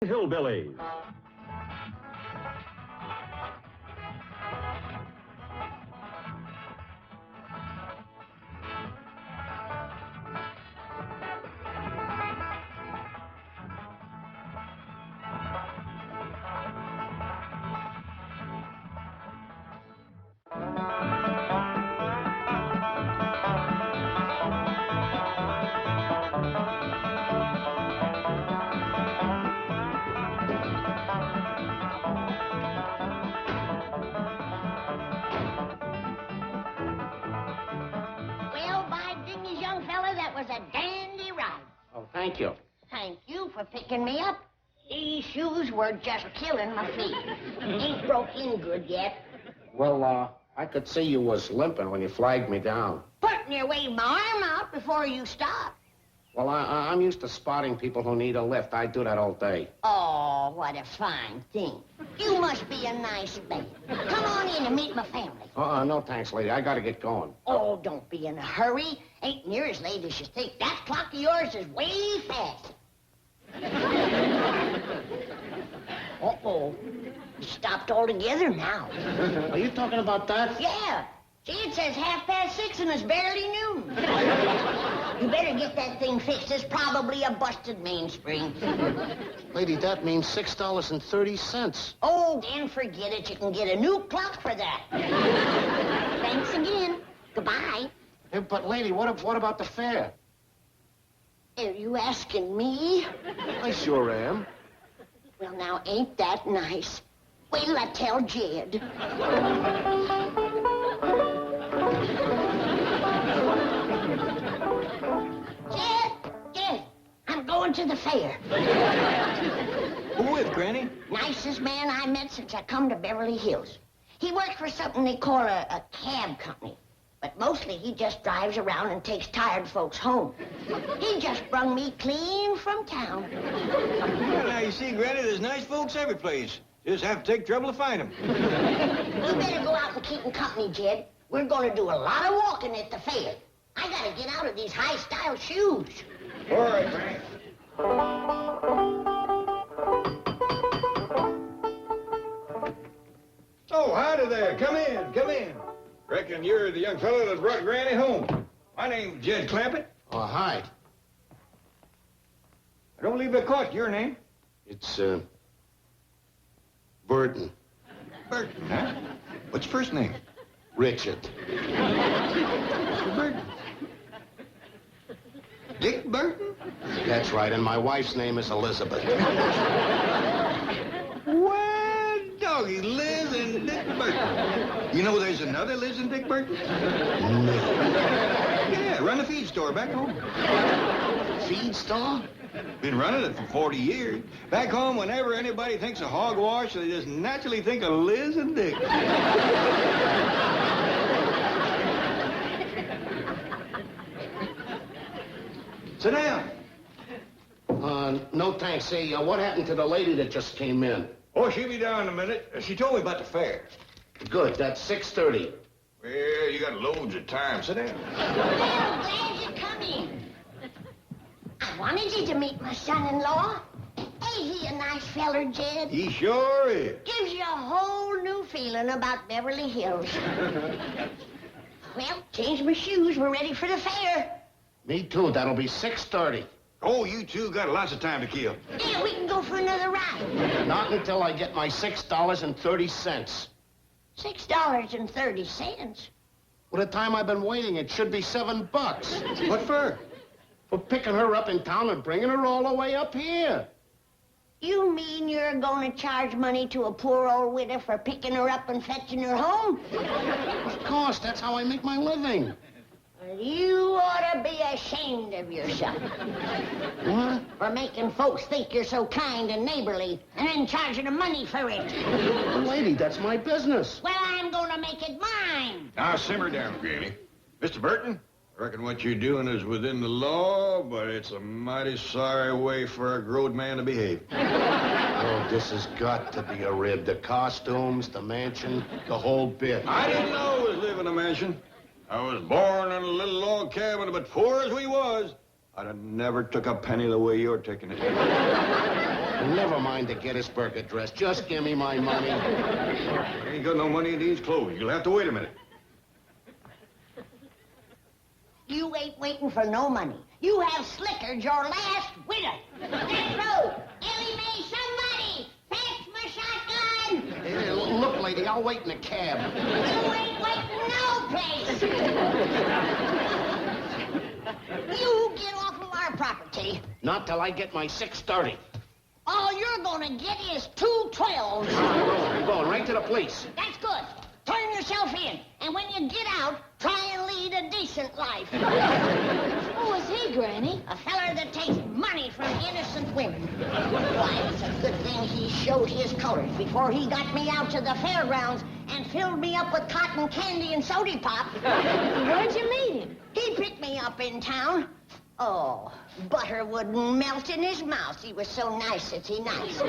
Hillbillies. Well, by dingus, young fella, that was a dandy ride. Oh, thank you. Thank you for picking me up. These shoes were just killing my feet. Ain't broke in good yet. Well, I could see you was limping when you flagged me down. Putting your wave my arm out before you stop. Well, I'm used to spotting people who need a lift. I do that all day. Oh, what a fine thing. You must be a nice man. Come on in and meet my family. No thanks, lady. I gotta get going. Oh, don't be in a hurry. Ain't near as late as you think. That clock of yours is way fast. Uh-oh. Stopped altogether now. Are you talking about that? Yeah. See, it says 6:30 and it's barely noon. You better get that thing fixed. It's probably a busted mainspring. Lady, that means $6.30. Oh, then forget it. You can get a new clock for that. Thanks again. Goodbye. Hey, but, lady, what about the fare? Are you asking me? I sure am. Well, now, ain't that nice? Wait till I tell Jed. Jed, I'm going to the fair. Who with, Granny? Nicest man I met since I come to Beverly Hills. He works for something they call a cab company. But mostly he just drives around and takes tired folks home. He just brung me clean from town. Well, now, you see, Granny, there's nice folks every place. Just have to take trouble to find them. You better go out and keep 'em company, Jed. We're going to do a lot of walking at the fair. I got to get out of these high-style shoes. All right, Granny. Oh, howdy there. Come in, come in. Reckon you're the young fellow that brought Granny home. My name's Jed Clampett. Oh, hi. I don't believe I caught your name. It's, Burton. Burton, huh? What's your first name? Richard. Mr. Burton. Dick Burton? That's right, and my wife's name is Elizabeth. Well, doggy, Liz and Dick Burton. You know there's another Liz and Dick Burton? No. Yeah, run a feed store back home. Feed store? Been running it for 40 years. Back home, whenever anybody thinks of hogwash, they just naturally think of Liz and Dick. Sit down. No thanks. Say, what happened to the lady that just came in? Oh, she'll be down in a minute. She told me about the fair. Good, that's 6:30. Well, you got loads of time. Sit down. Well, glad you come in. I wanted you to meet my son-in-law. Ain't he a nice feller, Jed? He sure is. Gives you a whole new feeling about Beverly Hills. Well, changed my shoes. We're ready for the fair. Me too, that'll be 6:30. Oh, you two got lots of time to kill. Yeah, we can go for another ride. Not until I get my $6.30. $6.30. Well, the time I've been waiting, it should be $7. What for? For picking her up in town and bringing her all the way up here. You mean you're going to charge money to a poor old widow for picking her up and fetching her home? Of course, that's how I make my living. Well, you ought to be ashamed of yourself. What? For making folks think you're so kind and neighborly and then charging them money for it. Lady, that's my business. Well, I'm going to make it mine. Now, simmer down, Granny. Mr. Burton, I reckon what you're doing is within the law, but it's a mighty sorry way for a growed man to behave. Oh, this has got to be a rib. The costumes, the mansion, the whole bit. I didn't know I was living in a mansion. I was born in a little log cabin, but poor as we was, I'd have never took a penny the way you're taking it. Never mind the Gettysburg Address. Just give me my money. I ain't got no money in these clothes. You'll have to wait a minute. You ain't waiting for no money. You have slickered your last winner. Death Row, Ellie Mae, somebody! Fetch my shotgun! Hey, look, lady, I'll wait in a cab. You ain't waiting no place! You get off of our property. Not till I get my 6:30. All you're gonna get is 2 12s. I'm going right to the police. That's good. Turn yourself in. And when you get out, try and lead a decent life. Who is he, Granny? A feller that takes money from innocent women. Why, it's a good thing he showed his colors before he got me out to the fairgrounds and filled me up with cotton candy and soda pop. Where'd you meet him? He picked me up in town. Oh, butter wouldn't melt in his mouth. He was so nicety nice.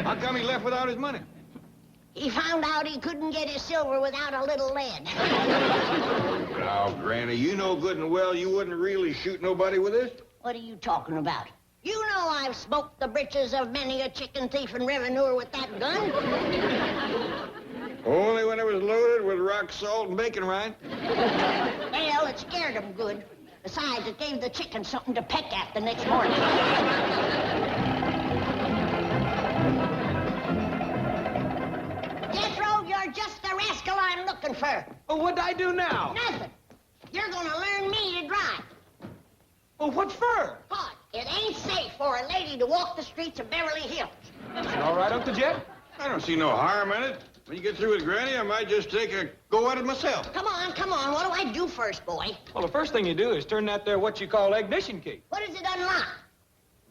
How come he left without his money? He found out he couldn't get his silver without a little lead. Now, Granny, you know good and well you wouldn't really shoot nobody with this. What are you talking about? You know I've smoked the britches of many a chicken thief and revenue with that gun. Only when it was loaded with rock salt and bacon rind. Well, it scared him good. Besides, it gave the chicken something to peck at the next morning. Death Row, you're just the rascal I'm looking for. Oh, what'd I do now? Nothing. You're gonna learn me to drive. Oh, what for? But it ain't safe for a lady to walk the streets of Beverly Hills. All right, Uncle Jet? I don't see no harm in it. When you get through with Granny, I might just take a go at it myself. Come on, come on. What do I do first, boy? Well, the first thing you do is turn that there what you call ignition key. What does it unlock?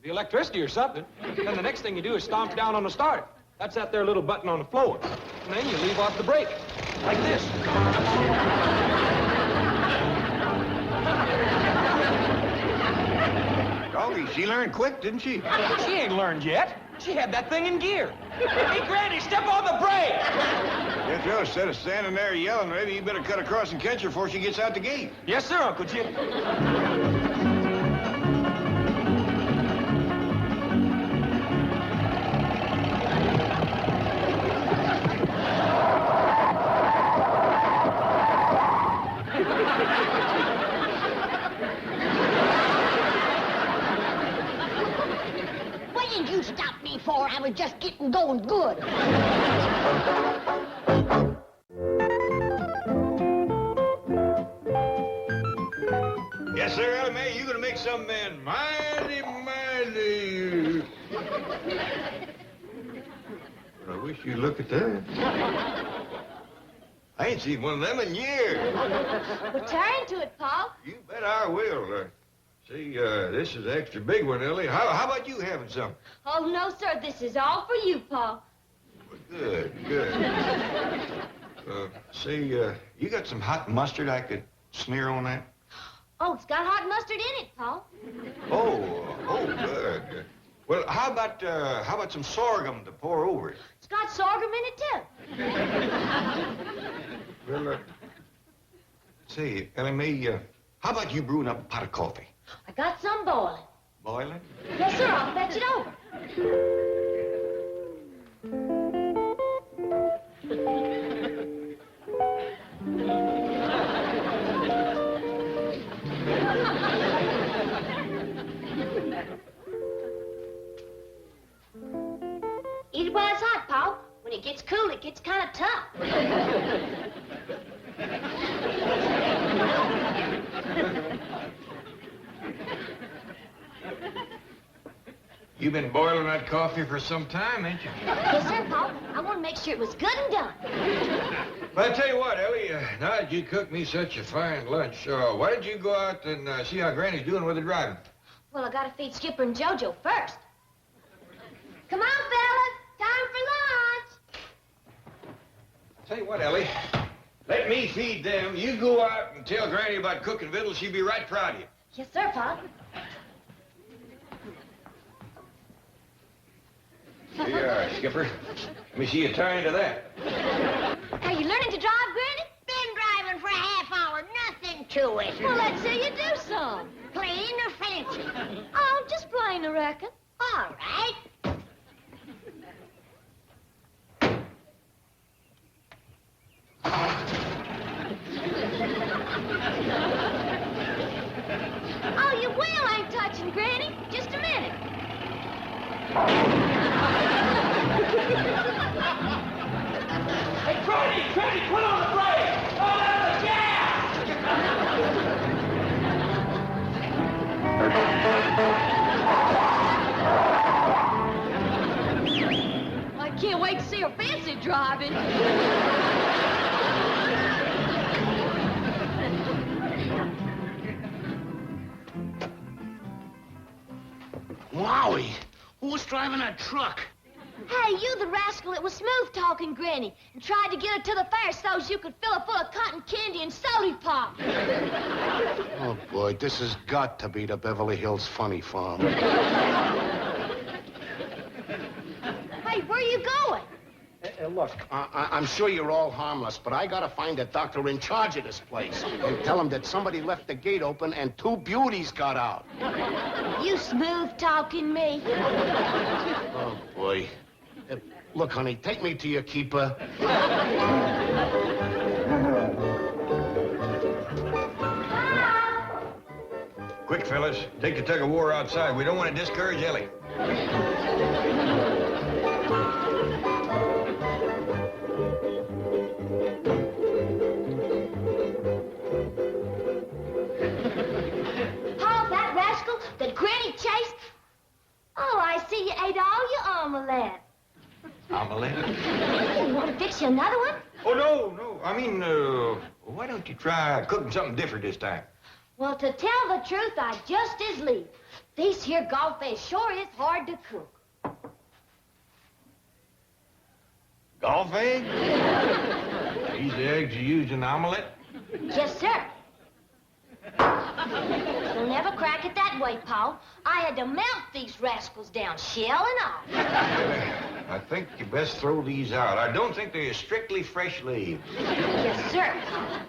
The electricity or something. Then the next thing you do is stomp down on the starter. That's that there little button on the floor. And then you leave off the brake. Like this. Doggy, she learned quick, didn't she? She ain't learned yet. She had that thing in gear. Hey, Granny, step on the brake! Yes, sir. Instead of standing there yelling, maybe you better cut across and catch her before she gets out the gate. Yes, sir, Uncle Jet. What did you stop me for? I was just getting going good. Yes, sir, Ellie Mae, you're gonna make some man mighty. I wish you'd look at that. I ain't seen one of them in years. Well, tear into it, Pa. You bet I will. See, this is an extra big one, Ellie. How about you having some? Oh, no, sir. This is all for you, Pa. Good. See, you got some hot mustard I could smear on that? Oh, it's got hot mustard in it, Pa. Oh, good. Well, how about some sorghum to pour over it? It's got sorghum in it, too. Well, say, Ellie Mae, how about you brewing up a pot of coffee? I got some boiling. Boiling? Yes, sir. I'll fetch it over. Eat it while it's hot, Pa. When it gets cool, it gets kind of tough. You've been boiling that coffee for some time, ain't you? Yes, sir, Pa. I want to make sure it was good and done. Well, I tell you what, Ellie, now that you cooked me such a fine lunch, why don't you go out and see how Granny's doing with the driving? Well, I got to feed Skipper and JoJo first. Come on, fellas. Time for lunch. Tell you what, Ellie, let me feed them. You go out and tell Granny about cooking victuals. She'll be right proud of you. Yes, sir, Pa. Here you are, Skipper. Let me see you tie into that. Are you learning to drive, Granny? Been driving for a half hour, nothing to it. Well, let's see you do some. Plain or fancy? Oh, just plain morning, I reckon. All right. Oh, your wheel ain't touching, Granny. Just a minute. Hey, Granny, put on the brake! Oh, that's the gas! I can't wait to see her fancy driving. Wowie! Who's driving that truck? Hey, you the rascal that was smooth-talking Granny and tried to get her to the fair so's you could fill her full of cotton candy and soda pop. Oh, boy, this has got to be the Beverly Hills Funny Farm. Hey, where are you going? Look, I'm sure you're all harmless, but I gotta find the doctor in charge of this place and tell him that somebody left the gate open and 2 beauties got out. You smooth-talking me. Oh, boy. Look, honey, take me to your keeper. Quick, fellas. Take the tug-of-war outside. We don't want to discourage Ellie. Paul, that rascal that Granny chased. Oh, I see you ate all your omelette. Omelette? You want to fix you another one? Oh, no. I mean, why don't you try cooking something different this time? Well, to tell the truth, I just as lieve. These here golf eggs sure is hard to cook. Golf eggs? These the eggs you use in the omelet? Yes, sir. You'll never crack it that way, Paul. I had to melt these rascals down, shell and all. I think you best throw these out. I don't think they're strictly fresh leaves. Yes, sir, Paul.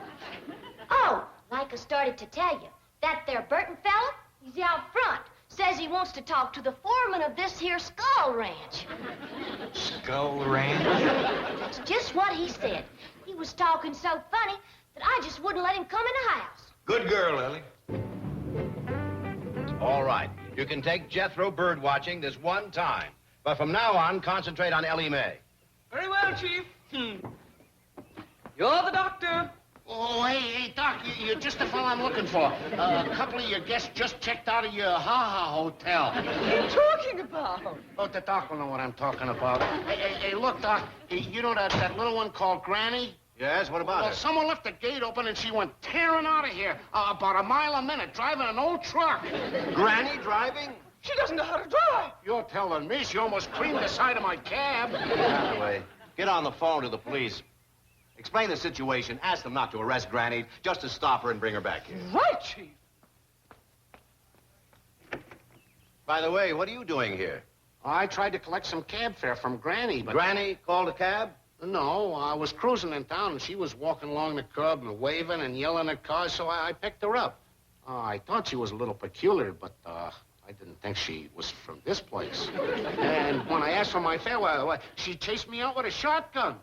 Oh, like I started to tell you, that there Burton fella, he's out front. Says he wants to talk to the foreman of this here Skull Ranch. Skull Ranch? That's just what he said. He was talking so funny that I just wouldn't let him come in the house. Good girl, Ellie. All right. You can take Jethro bird watching this one time. But from now on, concentrate on Ellie Mae. Very well, Chief. You're the doctor. Oh, hey, Doc, you're just the fellow I'm looking for. A couple of your guests just checked out of your Ha-Ha hotel. What are you talking about? Oh, the doc will know what I'm talking about. Hey, look, Doc, you know that little one called Granny? Yes, what about Well, her? someone left the gate open and she went tearing out of here about a mile a minute, driving an old truck. Granny driving? She doesn't know how to drive. You're telling me she almost creamed the side of my cab. Hathaway, get on the phone to the police. Explain the situation. Ask them not to arrest Granny, just to stop her and bring her back here. Right, Chief. By the way, what are you doing here? I tried to collect some cab fare from Granny, but... Granny called a cab? No, I was cruising in town, and she was walking along the curb and waving and yelling at cars, so I picked her up. I thought she was a little peculiar, but I didn't think she was from this place. And when I asked for my fare, well, she chased me out with a shotgun.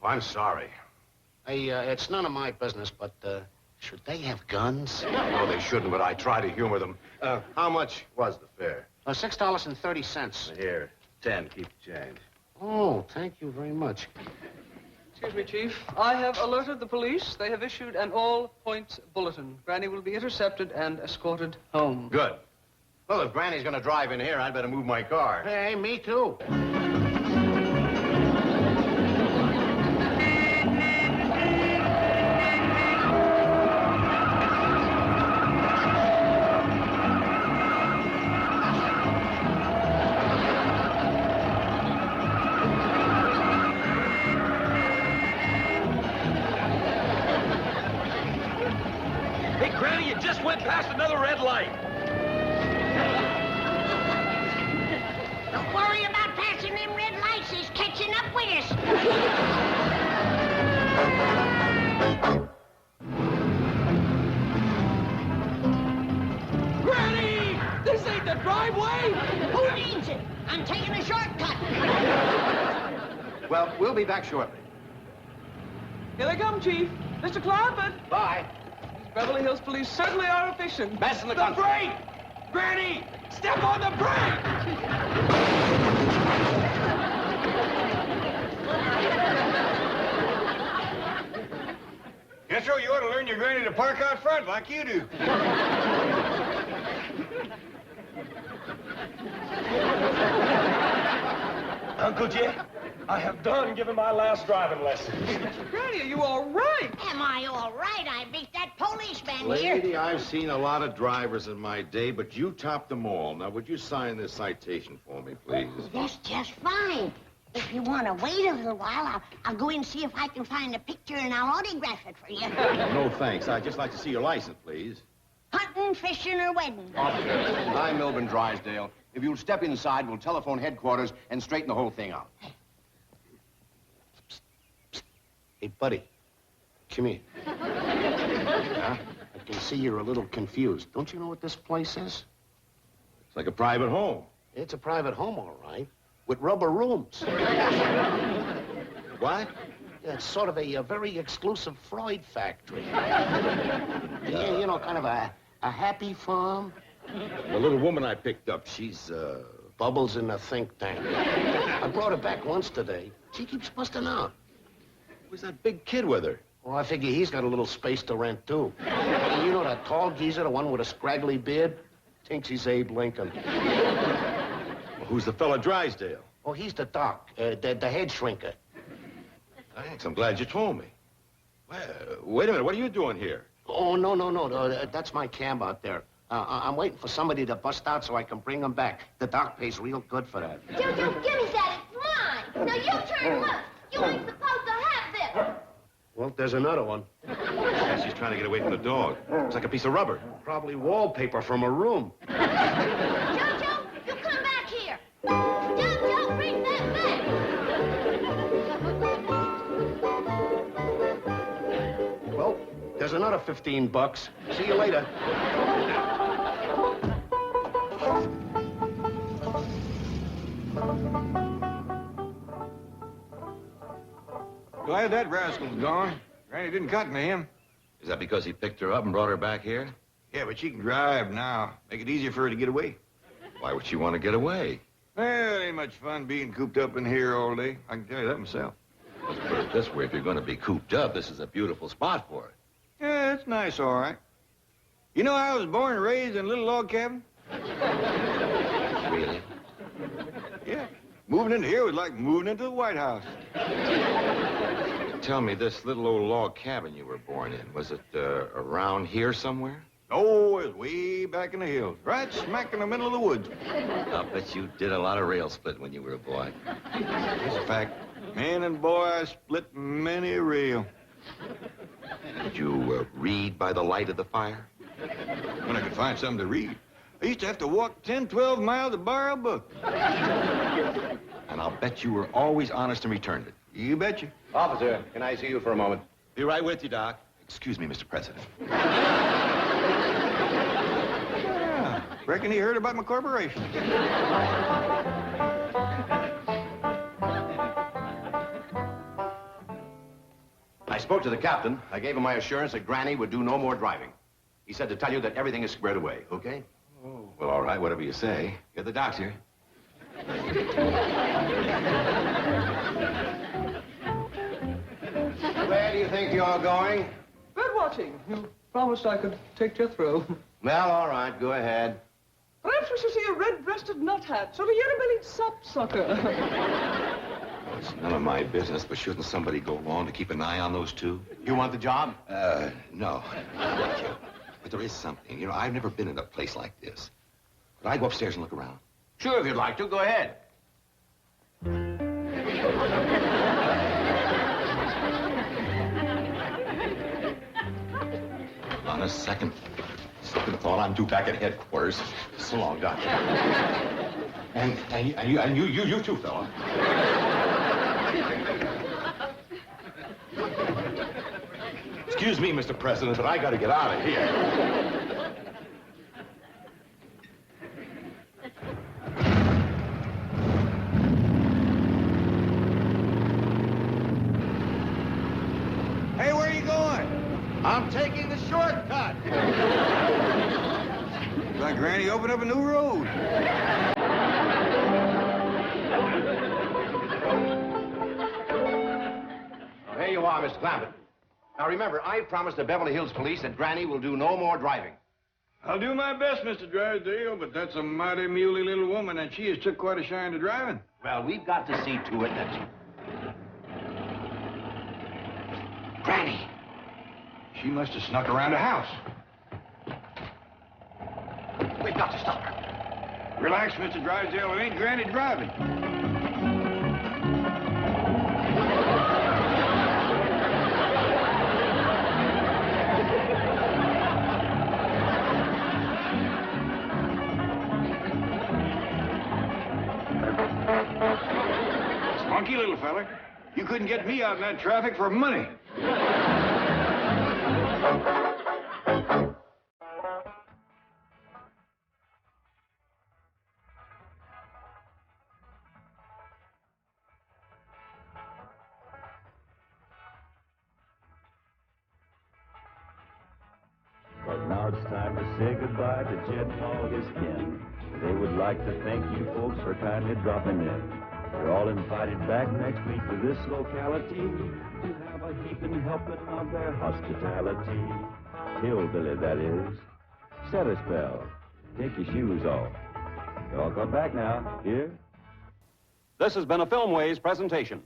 Oh, I'm sorry. Hey, it's none of my business, but should they have guns? No, they shouldn't, but I try to humor them. How much was the fare? $6.30. Here, 10. Keep the change. Oh, thank you very much. Excuse me, Chief. I have alerted the police. They have issued an all-points bulletin. Granny will be intercepted and escorted home. Good. Well, if Granny's going to drive in here, I'd better move my car. Hey, me too. Hey, Granny, you just went past another red light. Don't worry about passing them red lights. He's catching up with us. Granny! This ain't the that driveway? Who needs it? I'm taking a shortcut. Well, we'll be back shortly. Here they come, Chief. Mr. Clampett. Bye. These Beverly Hills police certainly are efficient. Best in the The country. brake! Granny, step on the brake! Pietro, you ought to learn your granny to park out front like you do. Uncle Jim, I have done given my last driving lesson. Granny, are you all right? Am I all right? I beat that policeman Lady, here. I've seen a lot of drivers in my day, but you topped them all. Now, would you sign this citation for me, please? That's just fine. If you want to wait a little while, I'll go in and see if I can find a picture and I'll autograph it for you. No, thanks. I'd just like to see your license, please. Hunting, fishing, or wedding. Officer, I'm Milburn Drysdale. If you'll step inside, we'll telephone headquarters and straighten the whole thing out. Hey, buddy, come here. Huh? I can see you're a little confused. Don't you know what this place is? It's like a private home. It's a private home, all right, with rubber rooms. What? Yeah, it's sort of a very exclusive Freud factory. Yeah, you know, kind of a happy farm. The little woman I picked up, she's, Bubbles in the think tank. I brought her back once today. She keeps busting out. who's that big kid with her? Well, I figure he's got a little space to rent, too. You know that tall geezer, the one with a scraggly beard? Thinks he's Abe Lincoln. Well, who's the fella Drysdale? Oh, he's the doc, the head shrinker. Thanks, I'm glad you told me. Well, wait a minute, what are you doing here? Oh, no. That's my cab out there. I'm waiting for somebody to bust out so I can bring him back. The doc pays real good for that. Jojo, give me that. It's mine. Now you turn loose. You ain't supposed to have this. Well, there's another one. Yeah, she's trying to get away from the dog. Looks like a piece of rubber. Probably wallpaper from a room. Jojo, you come back here. Jojo, bring that back. Well, there's another $15. See you later. Glad that rascal's gone. Granny didn't cotton to him. Is that because he picked her up and brought her back here? Yeah, but she can drive now. Make it easier for her to get away. Why would she want to get away? Well, it ain't much fun being cooped up in here all day. I can tell you that myself. Let's put it this way, if you're going to be cooped up, this is a beautiful spot for it. Yeah, it's nice, all right. You know, I was born and raised in a little log cabin. Really? Yeah. Moving into here was like moving into the White House. Tell me, this little old log cabin you were born in, was it around here somewhere? Oh, it was way back in the hills, right smack in the middle of the woods. I'll bet you did a lot of rail split when you were a boy. It's a fact. Man and boy, I split many a rail. Did you read by the light of the fire? When I could find something to read. I used to have to walk 10, 12 miles to borrow a book. And I'll bet you were always honest and returned it. You betcha. Officer, can I see you for a moment? Be right with you, Doc. Excuse me, Mr. President. Yeah, reckon he heard about my corporation. I spoke to the captain. I gave him my assurance that Granny would do no more driving. He said to tell you that everything is squared away, okay? Oh, well, all right, whatever you say. You're the doc's here. Where do you think you're going? Bird watching. You promised I could take Jethro. Well, all right, go ahead. Perhaps we should see a red-breasted nuthat, sort of yellow-bellied sapsucker. Well, it's none of my business, but shouldn't somebody go along to keep an eye on those two? You want the job? No. Thank you. But there is something. You know, I've never been in a place like this. Could I go upstairs and look around? Sure, if you'd like to. Go ahead. On a second thought, I'm due back at headquarters. So long, Doctor. And you too, fella. Excuse me, Mr. President, but I gotta get out of here. Like Granny opened up a new road. Well, here you are, Mr. Clampett. Now remember, I promised the Beverly Hills police that Granny will do no more driving. I'll do my best, Mr. Drysdale, but that's a mighty muley little woman, and she has took quite a shine to driving. Well, we've got to see to it that she... Granny! She must have snuck around the house. We've got to stop her. Relax, Mr. Drysdale. It ain't Granny driving. Spunky little fella. You couldn't get me out in that traffic for money. But now it's time to say goodbye to Jed and all his kin. They would like to thank you folks for kindly dropping in. You're all invited back next week to this locality to have a heaping helping of their hospitality. Hillbilly, that is. Set a spell. Take your shoes off. You all come back now. Here. This has been a Filmways presentation.